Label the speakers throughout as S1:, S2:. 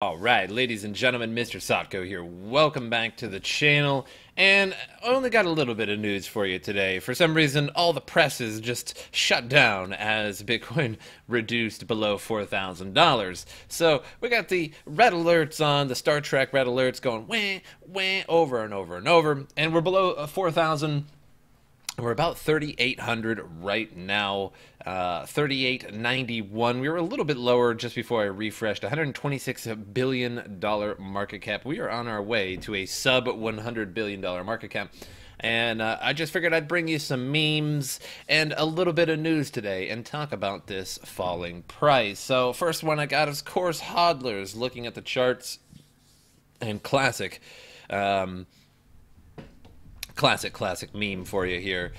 S1: Alright, ladies and gentlemen, MrSotko here. Welcome back to the channel, and I only got a little bit of news for you today. For some reason, all the press is just shut down as Bitcoin reduced below $4,000. So, we got the red alerts on, the Star Trek red alerts going wah, wah, over and over and over, and we're below 4,000. We're about 3,800 right now, 3,891. We were a little bit lower just before I refreshed. $126 billion market cap. We are on our way to a sub $100 billion market cap. And I just figured I'd bring you some memes and a little bit of news today and talk about this falling price. So first one I got is, of course, hodlers, looking at the charts, and classic. Classic meme for you here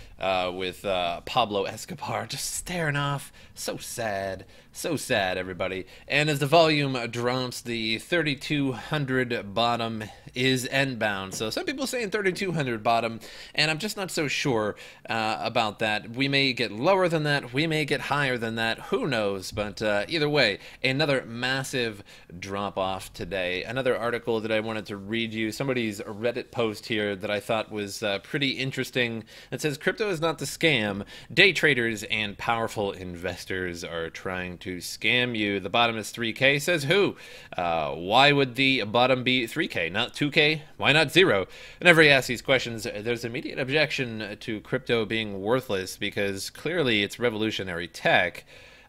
S1: with Pablo Escobar just staring off. So sad, everybody. And as the volume drops, the 3,200 bottom is endbound. So some people saying 3,200 bottom, and I'm just not so sure about that. We may get lower than that. We may get higher than that. Who knows? But either way, another massive drop off today. Another article that I wanted to read you. Somebody's Reddit post here that I thought was pretty interesting. It says, crypto is not the scam. Day traders and powerful investors are trying to scam you. The bottom is 3K. Says who? Why would the bottom be 3K, not 2K? Why not 0? Whenever you ask these questions, there's immediate objection to crypto being worthless because clearly it's revolutionary tech.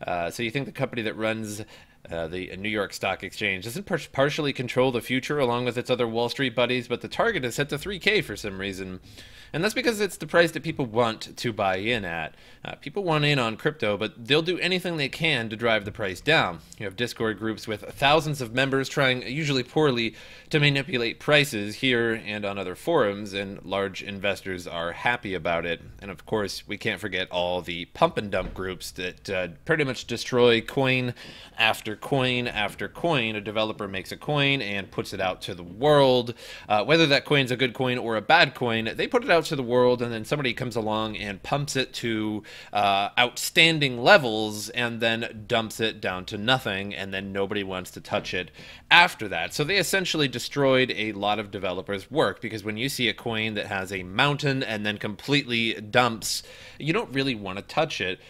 S1: So you think the company that runs the New York Stock Exchange doesn't partially control the future along with its other Wall Street buddies, but the target is set to 3K for some reason. And that's because it's the price that people want to buy in at. People want in on crypto, but they'll do anything they can to drive the price down. You have Discord groups with thousands of members trying, usually poorly, to manipulate prices here and on other forums, and large investors are happy about it. And of course, we can't forget all the pump and dump groups that pretty much destroy coin after coin after coin. A developer makes a coin and puts it out to the world. Whether that coin's a good coin or a bad coin, they put it out to the world, and then somebody comes along and pumps it to outstanding levels and then dumps it down to nothing, and then nobody wants to touch it after that. So they essentially destroyed a lot of developers' work, because when you see a coin that has a mountain and then completely dumps, you don't really want to touch it.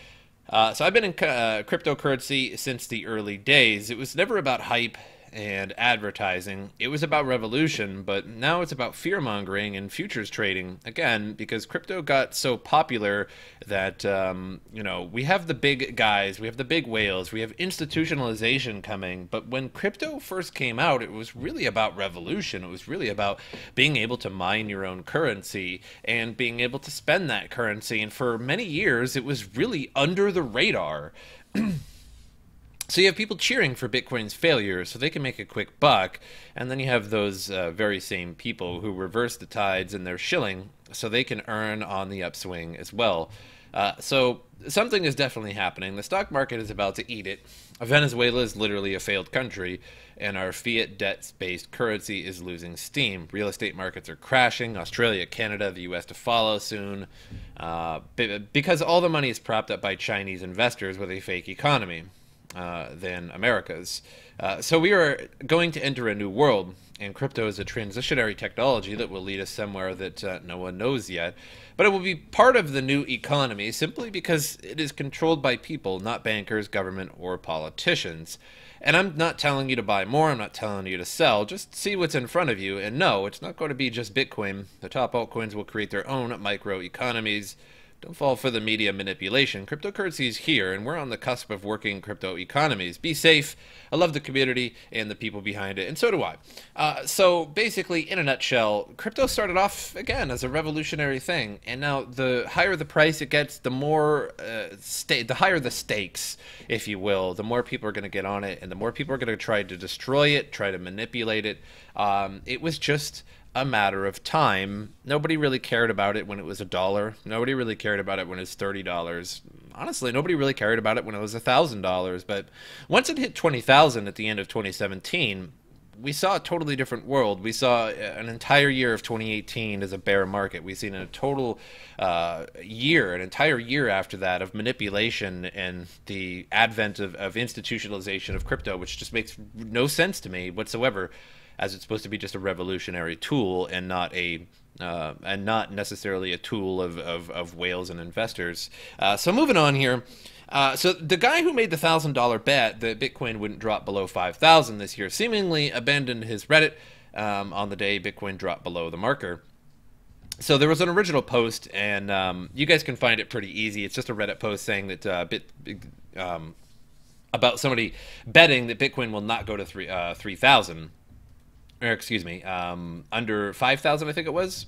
S1: So I've been in cryptocurrency since the early days. It was never about hype and advertising. It was about revolution, but now it's about fear-mongering and futures trading, again, because crypto got so popular that, you know, we have the big guys, we have the big whales, we have institutionalization coming, but when crypto first came out, it was really about revolution. It was really about being able to mine your own currency and being able to spend that currency, and for many years, it was really under the radar. So you have people cheering for Bitcoin's failure so they can make a quick buck, and then you have those very same people who reverse the tides in their shilling so they can earn on the upswing as well. So something is definitely happening. The stock market is about to eat it. Venezuela is literally a failed country, and our fiat debt-based currency is losing steam. Real estate markets are crashing. Australia, Canada, the US to follow soon, because all the money is propped up by Chinese investors with a fake economy than America's. So we are going to enter a new world, and crypto is a transitionary technology that will lead us somewhere that no one knows yet. But it will be part of the new economy simply because it is controlled by people, not bankers, government, or politicians. And I'm not telling you to buy more, I'm not telling you to sell, just see what's in front of you, and no, it's not going to be just Bitcoin. The top altcoins will create their own micro-economies. Don't fall for the media manipulation. Cryptocurrency is here, and we're on the cusp of working crypto economies. Be safe. I love the community and the people behind it, and so do I. So basically, in a nutshell, crypto started off, again, as a revolutionary thing, and now the higher the price it gets, the more, the higher the stakes, if you will, the more people are going to get on it, and the more people are going to try to destroy it, try to manipulate it. It was just a matter of time. Nobody really cared about it when it was $1. Nobody really cared about it when it was $30. Honestly, nobody really cared about it when it was $1,000. But once it hit 20,000 at the end of 2017, we saw a totally different world. We saw an entire year of 2018 as a bear market. We've seen a total year, an entire year after that, of manipulation and the advent of institutionalization of crypto, which just makes no sense to me whatsoever, as it's supposed to be just a revolutionary tool and not necessarily a tool of whales and investors. So moving on here. So the guy who made the $1,000 bet that Bitcoin wouldn't drop below 5,000 this year seemingly abandoned his Reddit on the day Bitcoin dropped below the marker. So there was an original post, and you guys can find it pretty easy. It's just a Reddit post saying that about somebody betting that Bitcoin will not go to 3,000, or excuse me, under 5,000, I think it was.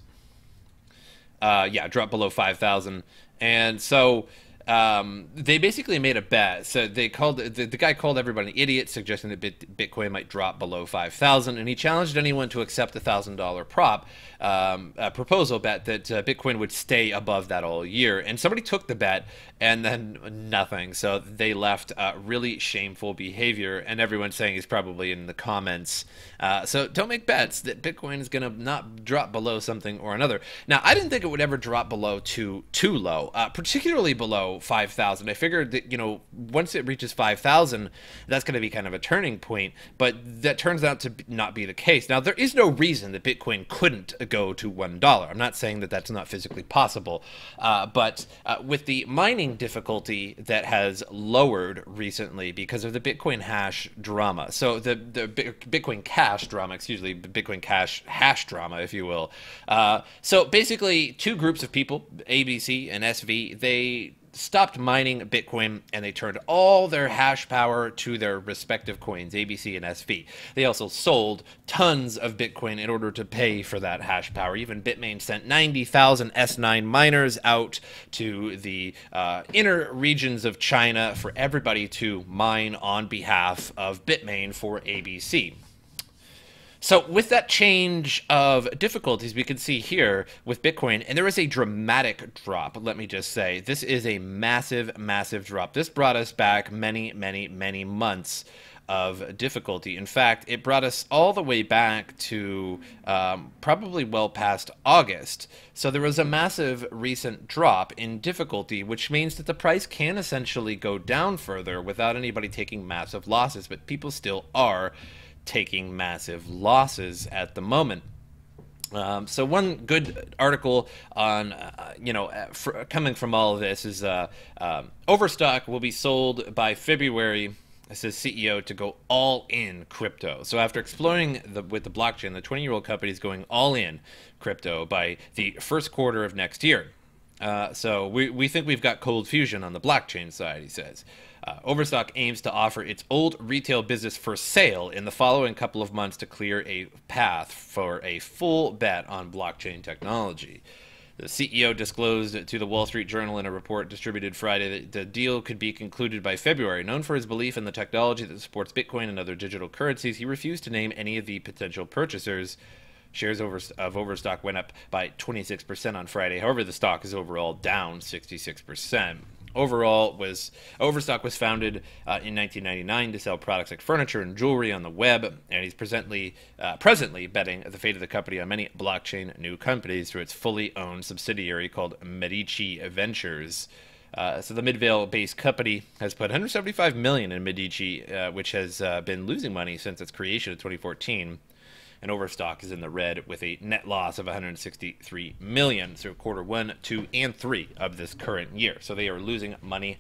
S1: Yeah, drop below 5,000, and so. They basically made a bet. So they called the guy called everybody an idiot, suggesting that Bitcoin might drop below 5,000, and he challenged anyone to accept a $1,000 proposal bet that Bitcoin would stay above that all year. And somebody took the bet, and then nothing. So they left really shameful behavior, and everyone's saying he's probably in the comments. So don't make bets that Bitcoin is going to not drop below something or another. Now, I didn't think it would ever drop below too low, particularly below 5,000. I figured that, you know, once it reaches 5,000, that's going to be kind of a turning point, but that turns out to not be the case. Now, there is no reason that Bitcoin couldn't go to $1. I'm not saying that that's not physically possible, but with the mining difficulty that has lowered recently because of the Bitcoin hash drama, so the Bitcoin Cash drama, excuse me, Bitcoin Cash hash drama, if you will. So basically, two groups of people, ABC and SV, they stopped mining Bitcoin, and they turned all their hash power to their respective coins, ABC and SV. They also sold tons of Bitcoin in order to pay for that hash power. Even Bitmain sent 90,000 S9 miners out to the inner regions of China for everybody to mine on behalf of Bitmain for ABC. So with that change of difficulties, we can see here with Bitcoin, and there is a dramatic drop, let me just say. This is a massive, massive drop. This brought us back many, many, many months of difficulty. In fact, it brought us all the way back to probably well past August. So there was a massive recent drop in difficulty, which means that the price can essentially go down further without anybody taking massive losses, but people still are taking massive losses at the moment. So one good article on, coming from all of this is overstock will be sold by February, says CEO, to go all in crypto. So after exploring with the blockchain, the 20-year-old company is going all in crypto by the first quarter of next year. So we think we've got cold fusion on the blockchain side, he says. Overstock aims to offer its old retail business for sale in the following couple of months to clear a path for a full bet on blockchain technology. The CEO disclosed to the Wall Street Journal in a report distributed Friday that the deal could be concluded by February. Known for his belief in the technology that supports Bitcoin and other digital currencies, he refused to name any of the potential purchasers. Shares of Overstock went up by 26% on Friday. However, the stock is overall down 66%. Overstock was founded in 1999 to sell products like furniture and jewelry on the web, and he's presently betting the fate of the company on many blockchain new companies through its fully owned subsidiary called Medici Ventures. So the Midvale-based company has put $175 million in Medici, which has been losing money since its creation in 2014. And Overstock is in the red with a net loss of $163 million through quarter 1, 2, and 3 of this current year. So they are losing money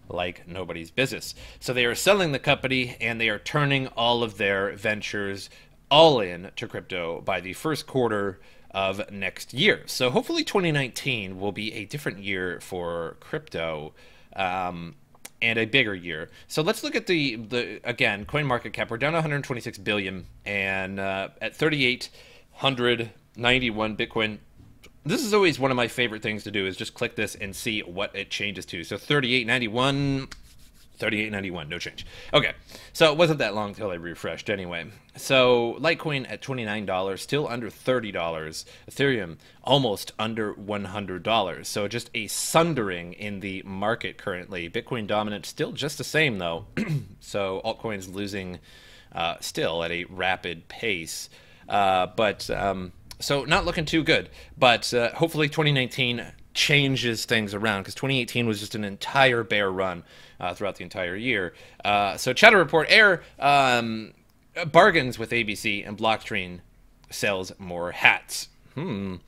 S1: like nobody's business. So they are selling the company, and they are turning all of their ventures all in to crypto by the first quarter of next year. So hopefully 2019 will be a different year for crypto. And a bigger year. So let's look at the again, coin market cap. We're down 126 billion, and at 3,891 Bitcoin. This is always one of my favorite things to do, is just click this and see what it changes to. So 3891, 3891, no change. Okay, so it wasn't that long until I refreshed anyway. So Litecoin at $29, still under $30. Ethereum almost under $100. So just a sundering in the market currently. Bitcoin dominant still just the same though. So altcoins losing still at a rapid pace. So not looking too good. But hopefully 2019 changes things around, because 2018 was just an entire bear run throughout the entire year. So Chatter Report Air bargains with ABC, and Blockstream sells more hats. In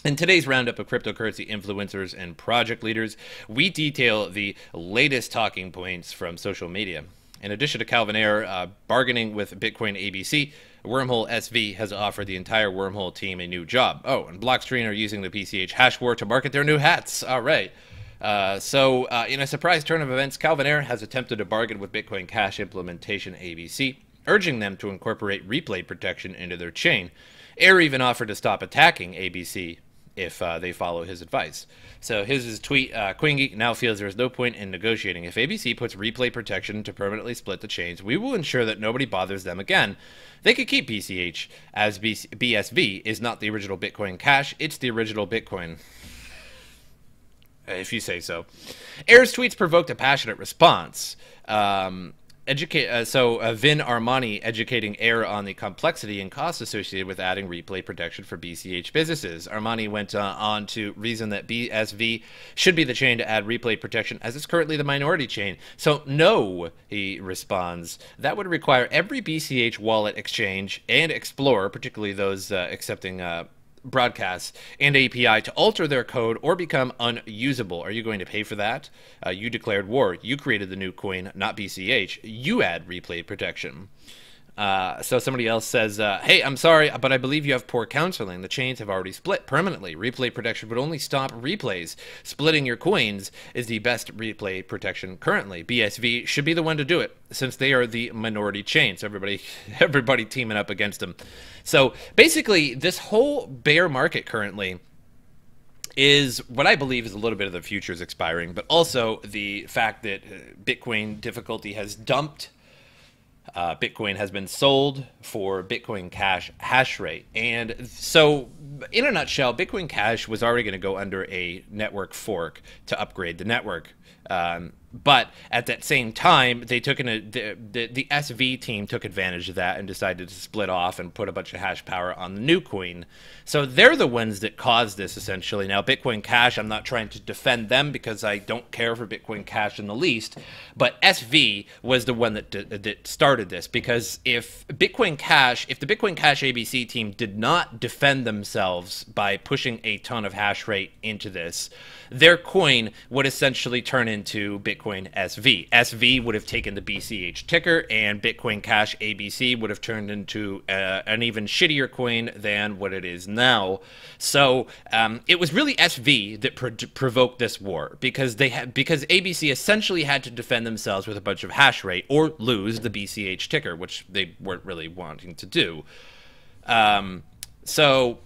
S1: today's roundup of cryptocurrency influencers and project leaders, we detail the latest talking points from social media. In addition to Calvin Ayre bargaining with Bitcoin ABC, Wormhole SV has offered the entire Wormhole team a new job. Oh, and Blockstream are using the PCH Hashwars to market their new hats. All right. In a surprise turn of events, Calvin Ayre has attempted to bargain with Bitcoin Cash implementation ABC, urging them to incorporate replay protection into their chain. Ayre even offered to stop attacking ABC if they follow his advice. So here's his tweet. CoinGeek now feels there is no point in negotiating. If ABC puts replay protection to permanently split the chains, we will ensure that nobody bothers them again. They could keep BCH, as BSV is not the original Bitcoin Cash, it's the original Bitcoin. If you say so. Ayre's tweets provoked a passionate response. Vin Armani educating Ayre on the complexity and costs associated with adding replay protection for BCH businesses. Armani went on to reason that BSV should be the chain to add replay protection, as it's currently the minority chain. So no, he responds, that would require every BCH wallet exchange and explorer, particularly those accepting broadcasts and API, to alter their code or become unusable. Are you going to pay for that? You declared war. You created the new coin, not BCH. You add replay protection. So somebody else says, hey, I'm sorry, but I believe you have poor counseling. The chains have already split permanently. Replay protection would only stop replays. Splitting your coins is the best replay protection currently. BSV should be the one to do it, since they are the minority chain. So everybody teaming up against them. So basically, this whole bear market currently is what I believe is a little bit of the futures expiring, but also the fact that Bitcoin difficulty has dumped. Bitcoin has been sold for Bitcoin Cash hash rate. And so, in a nutshell, Bitcoin Cash was already going to go under a network fork to upgrade the network. But at that same time, they took the SV team took advantage of that and decided to split off and put a bunch of hash power on the new coin. So they're the ones that caused this, essentially. Now, Bitcoin Cash, I'm not trying to defend them because I don't care for Bitcoin Cash in the least, but SV was the one that started this, because if the Bitcoin Cash ABC team did not defend themselves by pushing a ton of hash rate into this, their coin would essentially turn into Bitcoin SV. SV would have taken the BCH ticker, and Bitcoin Cash ABC would have turned into an even shittier coin than what it is now. So it was really SV that provoked this war, because because ABC essentially had to defend themselves with a bunch of hash rate or lose the BCH ticker, which they weren't really wanting to do. So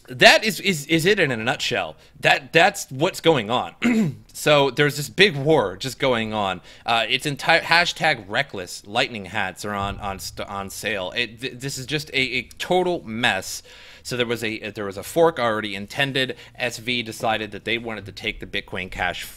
S1: that is it in a nutshell. That's what's going on. So there's this big war just going on. It's entire hashtag reckless lightning hats are on sale. This is just a total mess. So there was a fork already intended. SV decided that they wanted to take the Bitcoin Cash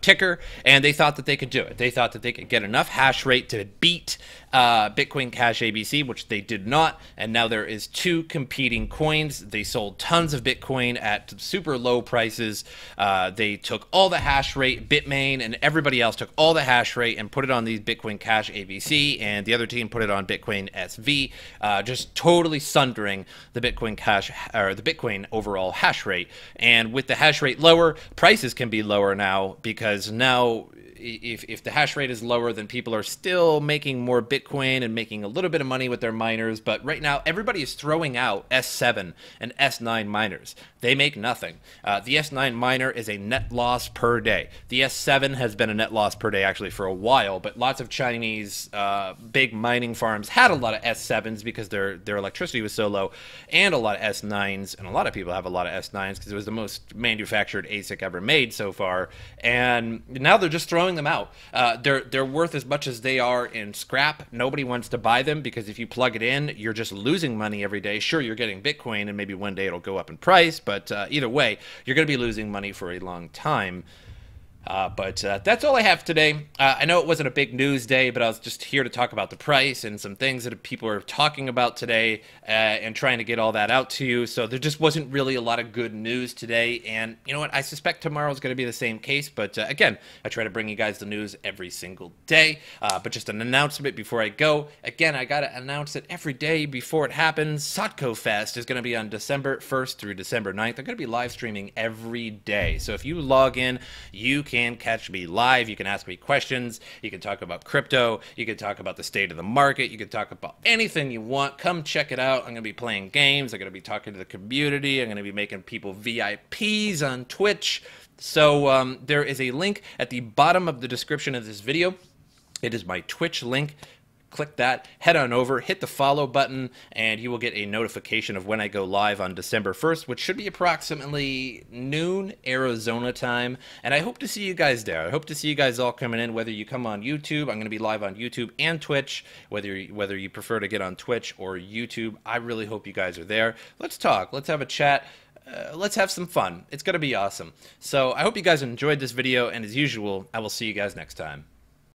S1: ticker, and they thought that they could do it. They thought that they could get enough hash rate to beat Bitcoin Cash ABC, which they did not, and now there is two competing coins. They sold tons of Bitcoin at super low prices. They took all the hash rate, Bitmain and everybody else took all the hash rate and put it on these Bitcoin Cash ABC, and the other team put it on Bitcoin SV, just totally sundering the Bitcoin Cash, or the Bitcoin overall hash rate. And with the hash rate lower, prices can be lower now, because now if the hash rate is lower, then people are still making more Bitcoin and making a little bit of money with their miners. But right now, everybody is throwing out S7 and S9 miners. They make nothing. The S9 miner is a net loss per day. The S7 has been a net loss per day actually for a while, but lots of Chinese big mining farms had a lot of S7s because their electricity was so low, and a lot of S9s, and a lot of people have a lot of S9s because it was the most manufactured ASIC ever made so far, and now they're just throwing them out. They're worth as much as they are in scrap. Nobody wants to buy them because if you plug it in, you're just losing money every day. Sure, you're getting Bitcoin and maybe one day it'll go up in price, but either way, you're going to be losing money for a long time. But that's all I have today. I know it wasn't a big news day, but I was just here to talk about the price and some things that people are talking about today and trying to get all that out to you. So there just wasn't really a lot of good news today. And you know what? I suspect tomorrow is going to be the same case. But again, I try to bring you guys the news every single day. But just an announcement before I go. Again, I got to announce it every day before it happens. Sotko Fest is going to be on December 1st through December 9th. I'm going to be live streaming every day. So if you log in, you can catch me live. You can ask me questions. You can talk about crypto. You can talk about the state of the market. You can talk about anything you want. Come check it out. I'm going to be playing games. I'm going to be talking to the community. I'm going to be making people VIPs on Twitch. So there is a link at the bottom of the description of this video. It is my Twitch link. Click that, head on over, hit the follow button, and you will get a notification of when I go live on December 1st, which should be approximately noon Arizona time. And I hope to see you guys there. I hope to see you guys all coming in, whether you come on YouTube. I'm going to be live on YouTube and Twitch, whether you prefer to get on Twitch or YouTube. I really hope you guys are there. Let's talk. Let's have a chat. Let's have some fun. It's going to be awesome. So I hope you guys enjoyed this video, and as usual, I will see you guys next time.